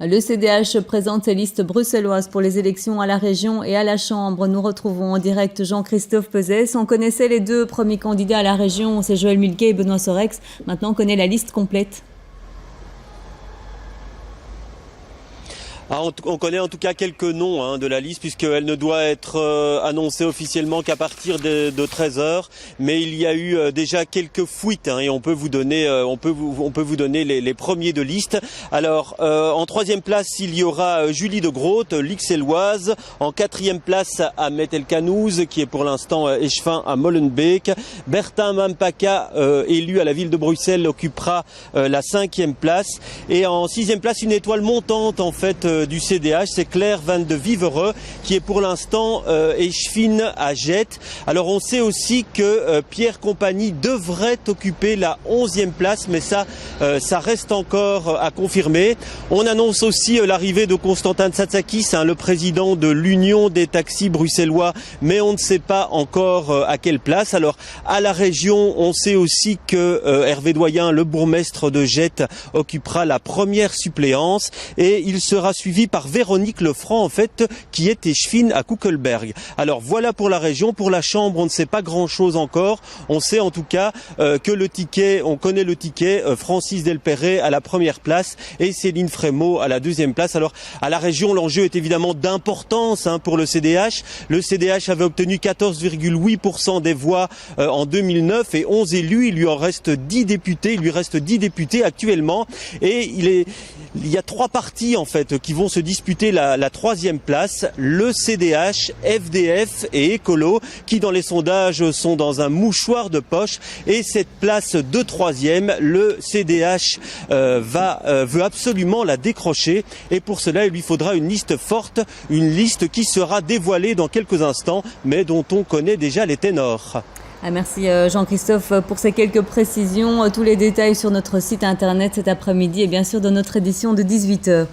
Le CDH présente ses listes bruxelloises pour les élections à la région et à la Chambre. Nous retrouvons en direct Jean-Christophe Peuzès. On connaissait les deux premiers candidats à la région, c'est Joël Mulquet et Benoît Sorex. Maintenant, on connaît la liste complète. On connaît en tout cas quelques noms de la liste, puisqu'elle ne doit être annoncée officiellement qu'à partir de 13 heures. Mais il y a eu déjà quelques fuites et on peut vous donner, les premiers de liste. Alors en troisième place, il y aura Julie de Groot, l'Ixelloise. En quatrième place, Ahmed El Kanouz, qui est pour l'instant échevin à Molenbeek. Bertin Mampaka, élu à la ville de Bruxelles, occupera la cinquième place. Et en sixième place, une étoile montante en fait du CDH, c'est Claire Van de Vivereux, qui est pour l'instant échevine à Jette. Alors on sait aussi que Pierre Compagnie devrait occuper la 11e place, mais ça reste encore à confirmer. On annonce aussi l'arrivée de Constantin Tsatsakis, le président de l'Union des taxis bruxellois, mais on ne sait pas encore à quelle place. Alors à la région, on sait aussi que Hervé Doyen, le bourgmestre de Jette, occupera la première suppléance et il sera suivi par Véronique Lefranc, en fait, qui est échevine à Kuckelberg. Alors voilà pour la région. Pour la Chambre, on ne sait pas grand-chose encore. On sait en tout cas que le ticket, on connaît le ticket, Francis Delperret à la première place et Céline Frémaux à la deuxième place. Alors à la région, l'enjeu est évidemment d'importance pour le CDH. Le CDH avait obtenu 14,8% des voix en 2009 et 11 élus. Il lui en reste 10 députés. Il lui reste 10 députés actuellement et il y a trois partis en fait qui vont se disputer la troisième place, le CDH, FDF et Écolo, qui dans les sondages sont dans un mouchoir de poche. Et cette place de troisième, le CDH veut absolument la décrocher. Et pour cela, il lui faudra une liste forte, une liste qui sera dévoilée dans quelques instants, mais dont on connaît déjà les ténors. Merci Jean-Christophe pour ces quelques précisions. Tous les détails sur notre site internet cet après-midi et bien sûr dans notre édition de 18h.